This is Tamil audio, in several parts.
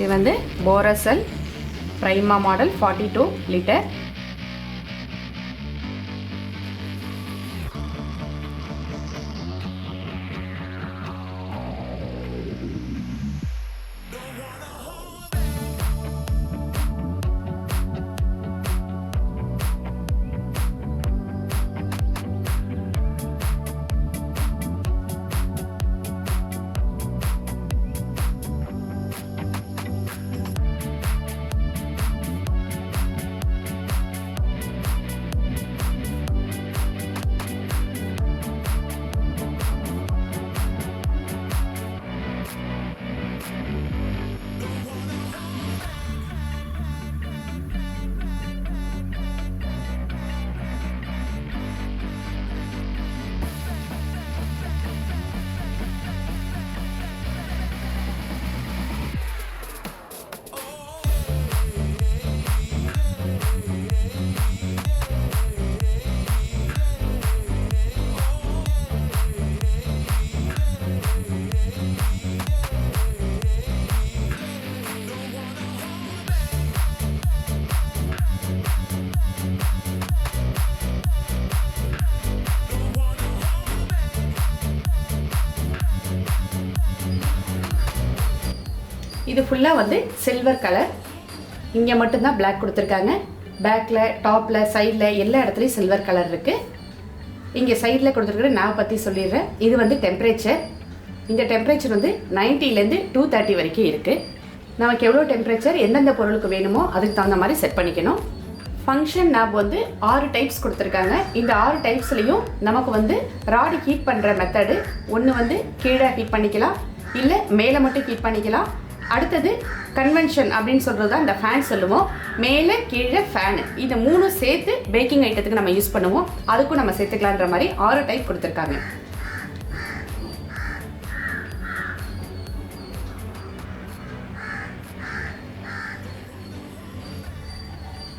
இது வந்து Borosil Frypan மாடல் 42 லிட்டர். இது ஃபுல்லா வந்து சில்வர் கலர். இங்க மட்டும் தான் Black கொடுத்திருக்காங்க. பேக்ல, டாப்ல, சைடுல எல்லா இடத்துலயும் சில்வர் கலர் இருக்கு. இங்க சைடுல கொடுத்திருக்கிற நான் பத்தி சொல்லிடுறேன். இது வந்து டெம்பரேச்சர். இந்த டெம்பரேச்சர் வந்து 90 ல இருந்து 230 வரைக்கும் இருக்கு. நமக்கு எவ்வளவு டெம்பரேச்சர் எந்தெந்த பொருளுக்கு வேணுமோ அதுக்கு தகுந்த மாதிரி செட் பண்ணிக்கணும். ஃபங்க்ஷன் நாப் வந்து 6 டைப்ஸ் கொடுத்திருக்காங்க. இந்த 6 டைப்ஸ்லயும் நமக்கு வந்து ராட் ஹீட் பண்ற மெத்தட் ஒன்னு வந்து கீழே ஹீட் பண்ணிக்கலாம், இல்ல மேலே மட்டும் ஹீட் பண்ணிக்கலாம். அடுத்தது கன்வென்ஷன் அப்படின்னு சொல்றது தான் இந்த ஃபேன் சொல்லுவோம். மேலே கீழே ஃபேன், இந்த மூணு சேர்த்து பேக்கிங் ஐட்டத்துக்கு நம்ம யூஸ் பண்ணுவோம். அதுக்கும் நம்ம சேர்த்துக்கலான்ற மாதிரி 6 டைப் கொடுத்துருக்காங்க.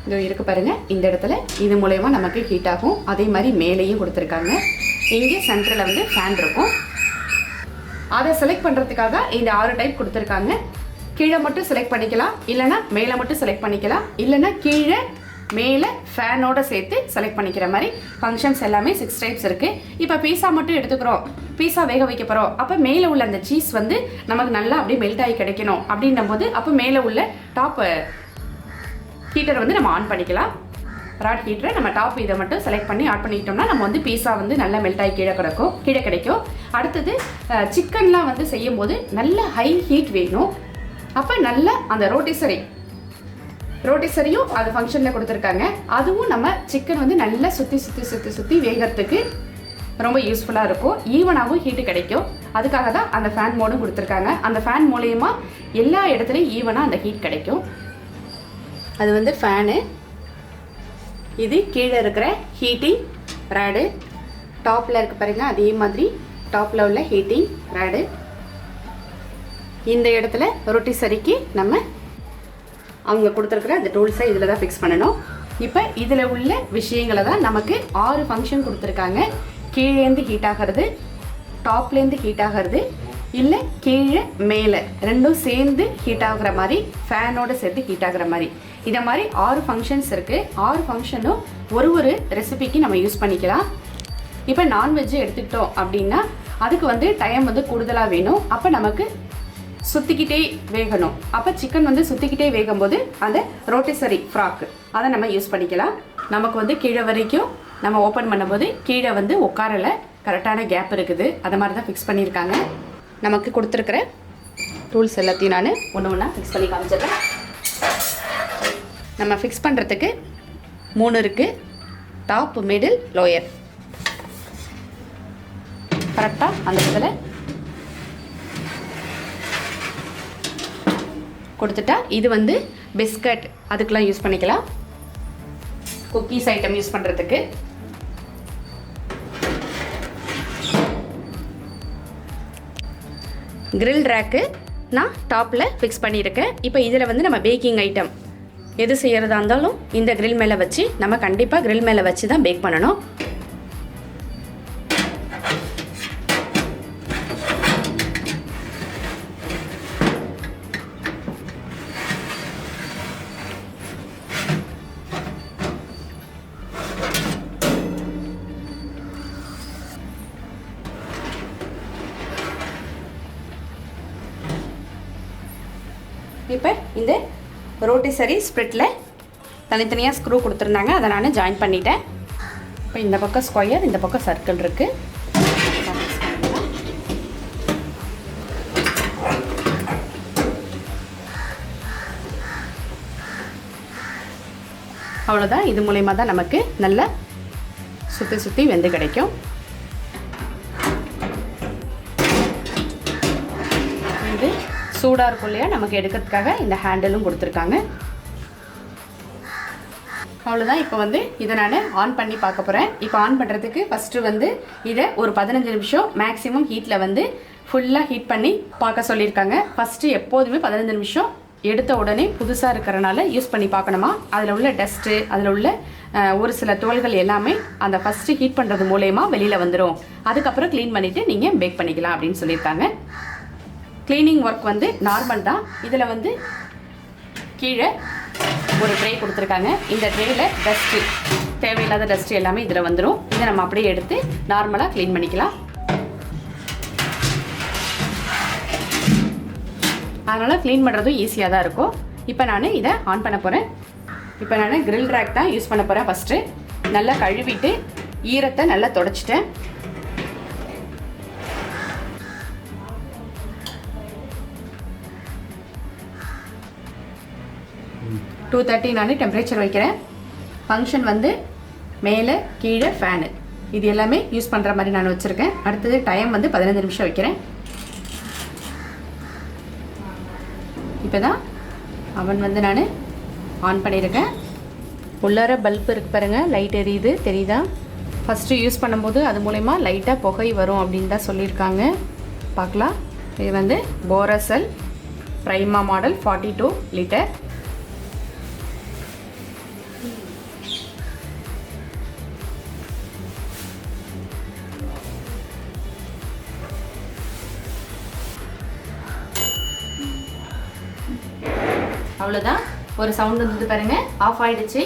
இது இருக்கு பாருங்க, இந்த இடத்துல இது மூலமா நமக்கு ஹீட் ஆகும். அதே மாதிரி மேலேயும் கொடுத்துருக்காங்க. இங்கே சென்டர்ல வந்து ஃபேன் இருக்கும். அதை செலக்ட் பண்றதுக்காக இந்த 6 டைப் கொடுத்துருக்காங்க. கீழே மட்டும் செலக்ட் பண்ணிக்கலாம், இல்லைன்னா மேலே மட்டும் செலக்ட் பண்ணிக்கலாம், இல்லைன்னா கீழே மேலே ஃபேனோட சேர்த்து செலக்ட் பண்ணிக்கிற மாதிரி ஃபங்க்ஷன்ஸ் எல்லாமே 6 டைப்ஸ் இருக்கு. இப்போ பீஸா மட்டும் எடுத்துக்கிறோம், பீஸா வேக வைக்க போறோம். அப்போ மேலே உள்ள அந்த சீஸ் வந்து நமக்கு நல்லா அப்படியே மெல்ட் ஆகி கிடைக்கணும் அப்படின்னும் போது அப்போ மேலே உள்ள டாப் ஹீட்டரை வந்து நம்ம ஆன் பண்ணிக்கலாம். ராட் ஹீட்டரை நம்ம டாப் இதை மட்டும் செலக்ட் பண்ணி ஆட் பண்ணிக்கிட்டோம்னா நம்ம வந்து பீஸா வந்து நல்லா மெல்ட் ஆகி கீழே கிடைக்கும். அடுத்தது சிக்கன்லாம் வந்து செய்யும் போது நல்ல ஹை ஹீட் வேணும். அப்போ நல்லா அந்த ரோட்டிசரியும் அது ஃபங்க்ஷனில் கொடுத்துருக்காங்க. அதுவும் நம்ம சிக்கன் வந்து நல்லா சுற்றி வேகிறதுக்கு ரொம்ப யூஸ்ஃபுல்லாக இருக்கும். ஈவனாகவும் ஹீட்டு கிடைக்கும். அதுக்காக தான் அந்த ஃபேன் மோடும் கொடுத்துருக்காங்க. அந்த ஃபேன் மூலயமா எல்லா இடத்துலையும் ஈவனாக அந்த ஹீட் கிடைக்கும். அது வந்து ஃபேனு. இது கீழே இருக்கிற ஹீட்டிங் ராடு. டாப்பில் இருக்கு பாருங்க, அதே மாதிரி டாப்பில் உள்ள ஹீட்டிங் ராடு. இந்த இடத்துல ரொட்டிசரிக்கு நம்ம அவங்க கொடுத்துருக்குற அந்த டூல்ஸை இதில் தான் ஃபிக்ஸ் பண்ணணும். இப்போ இதில் உள்ள விஷயங்களை தான் நமக்கு 6 ஃபங்க்ஷன் கொடுத்துருக்காங்க. கீழேருந்து ஹீட் ஆகிறது, டாப்லேருந்து ஹீட் ஆகிறது, இல்லை கீழே மேலே ரெண்டும் சேர்ந்து ஹீட் ஆகுற மாதிரி, ஃபேனோட சேர்த்து ஹீட் ஆகுற மாதிரி, இதை மாதிரி 6 ஃபங்க்ஷன்ஸ் இருக்குது. 6 ஃபங்க்ஷனும் ஒரு ரெசிபிக்கு நம்ம யூஸ் பண்ணிக்கலாம். இப்போ நான்வெஜ்ஜு எடுத்துக்கிட்டோம் அப்படின்னா அதுக்கு வந்து டைம் வந்து கூடுதலாக வேணும். அப்போ நமக்கு சுற்றிக்கிட்டே வேகணும். அப்போ சிக்கன் வந்து சுற்றிக்கிட்டே வேகும்போது அந்த ரோட்டிசரி ஃப்ராக் அதை நம்ம யூஸ் பண்ணிக்கலாம். நமக்கு வந்து கீழே வரைக்கும் நம்ம ஓப்பன் பண்ணும்போது கீழே வந்து உட்காரல, கரெக்டான கேப் இருக்குது. அதை மாதிரி தான் ஃபிக்ஸ் பண்ணியிருக்காங்க. நமக்கு கொடுத்துருக்குற டூல்ஸ் எல்லாத்தையும் நான் ஒன்று ஃபிக்ஸ் பண்ணி காமிச்சிடுறேன். நம்ம ஃபிக்ஸ் பண்ணுறதுக்கு 3 இருக்குது. Top, middle, lower. கரெக்டாக அந்த இடத்துல கொடுத்துட்டா இது வந்து பிஸ்கட் அதுக்கெலாம் யூஸ் பண்ணிக்கலாம். குக்கீஸ் ஐட்டம் யூஸ் பண்ணுறதுக்கு. கிரில் ரேக்கு நான் டாப்பில் ஃபிக்ஸ் பண்ணியிருக்கேன். இப்போ இதில் வந்து நம்ம பேக்கிங் ஐட்டம் எது செய்கிறதா இருந்தாலும் இந்த கிரில் மேலே வச்சு நம்ம கண்டிப்பாக கிரில் மேலே வச்சு தான் பேக் பண்ணணும். இப்போ இந்த ரோட்டிசரி ஸ்ப்ரிட்டில் தனித்தனியாக ஸ்க்ரூ கொடுத்துருந்தாங்க, அதை நான் ஜாயின் பண்ணிட்டேன். இப்போ இந்த பக்கம் ஸ்கொயர், இந்த பக்கம் சர்க்கிள் இருக்குது. அவ்வளோதான். இது மூலயமா தான் நமக்கு நல்லா சுற்றி சுற்றி வெந்து கிடைக்கும். இது சூடாக இருக்கும் இல்லையா, நமக்கு எடுக்கிறதுக்காக இந்த ஹேண்டிலும் கொடுத்துருக்காங்க. அவ்வளோதான். இப்போ வந்து இதை நான் ஆன் பண்ணி பார்க்க போகிறேன். இப்போ ஆன் பண்ணுறதுக்கு ஃபஸ்ட்டு வந்து இதை ஒரு 15 நிமிஷம் மேக்ஸிமம் ஹீட்டில் வந்து ஃபுல்லாக ஹீட் பண்ணி பார்க்க சொல்லியிருக்காங்க. ஃபஸ்ட்டு எப்போதுமே 15 நிமிஷம் எடுத்த உடனே புதுசாக இருக்கிறனால யூஸ் பண்ணி பார்க்கணுமா, அதில் உள்ள டஸ்ட்டு, அதில் உள்ள ஒரு சில தோல்கள் எல்லாமே அந்த ஃபஸ்ட்டு ஹீட் பண்ணுறது மூலயமா வெளியில் வந்துடும். அதுக்கப்புறம் க்ளீன் பண்ணிவிட்டு நீங்கள் பேக் பண்ணிக்கலாம் அப்படின்னு சொல்லியிருக்காங்க. க்ளீனிங் ஒர்க் வந்து நார்மல் தான். இதில் வந்து கீழே ஒரு ட்ரே கொடுத்துருக்காங்க. இந்த ட்ரேயில் டஸ்ட்டு, தேவையில்லாத டஸ்ட்டு எல்லாமே இதில் வந்துடும். இதை நம்ம அப்படியே எடுத்து நார்மலாக க்ளீன் பண்ணிக்கலாம். அதனால் க்ளீன் பண்ணுறதும் ஈஸியாக தான் இருக்கும். இப்போ நான் இதை ஆன் பண்ண போகிறேன். இப்போ நான் கிரில் ரேக் தான் யூஸ் பண்ண போகிறேன். ஃபஸ்ட்டு நல்லா கழுவிட்டு ஈரத்தை நல்லா தொடச்சிட்டேன். டூ 230 நான் டெம்பரேச்சர் வைக்கிறேன். ஃபங்க்ஷன் வந்து மேலே கீழே ஃபேனு இது எல்லாமே யூஸ் பண்ணுற மாதிரி நான் வச்சுருக்கேன். அடுத்தது டைம் வந்து 15 நிமிஷம் வைக்கிறேன். இப்போ தான் அவன் வந்து நான் ஆன் பண்ணியிருக்கேன். உள்ளார பல்ப் இருக்கு பாருங்கள், லைட் எரியுது தெரியுதா? ஃபஸ்ட்டு யூஸ் பண்ணும்போது அது மூலயமா லைட்டாக புகை வரும் அப்படின்னு தான் சொல்லியிருக்காங்க. பார்க்கலாம். இது வந்து போரசல் ப்ரைமா மாடல் 42 லிட்டர். அவ்வளோதான். ஒரு சவுண்ட் வந்து பாருங்கள், ஆஃப் ஆகிடுச்சு.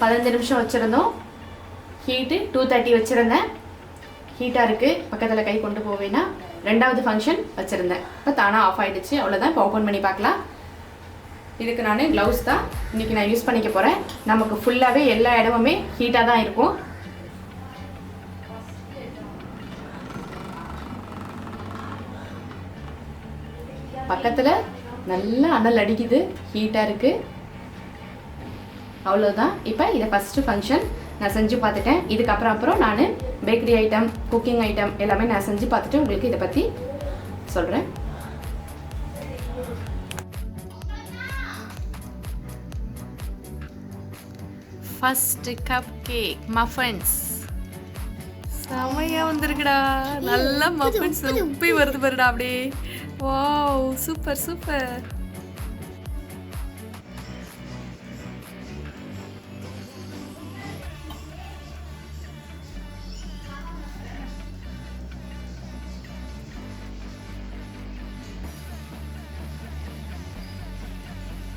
15 நிமிஷம் வச்சுருந்தோம். ஹீட்டு 230 வச்சுருந்தேன். ஹீட்டாக இருக்குது, பக்கத்தில் கை கொண்டு போவேன்னா. ரெண்டாவது ஃபங்க்ஷன் வச்சுருந்தேன். இப்போ தானாக ஆஃப் ஆகிடுச்சு. அவ்வளோதான். இப்போ ஓப்பன் பண்ணி பார்க்கலாம். இதுக்கு நான் க்ளவுஸ் தான் இன்றைக்கி நான் யூஸ் பண்ணிக்க போகிறேன். நமக்கு ஃபுல்லாகவே எல்லா இடமுமே ஹீட்டாக தான் இருக்கும். பக்கத்தில் நல்லா அனல் அடிக்குது, ஹீட்டாக இருக்குது. அவ்வளோதான். இப்போ இதை ஃபஸ்ட்டு ஃபங்க்ஷன் நான் செஞ்சு பார்த்துட்டேன். இதுக்கப்புறம் நான் பேக்கரி ஐட்டம், குக்கிங் ஐட்டம் எல்லாமே நான் செஞ்சு பார்த்துட்டு உங்களுக்கு இதை பற்றி சொல்கிறேன். ஃபஸ்ட்டு கப் கேக் மஃபன்ஸ் செமையாக வந்துருக்குடா. நல்லா மஃபன்ஸ் உப்பி வருது பாருடா அப்படியே. Wow, super super.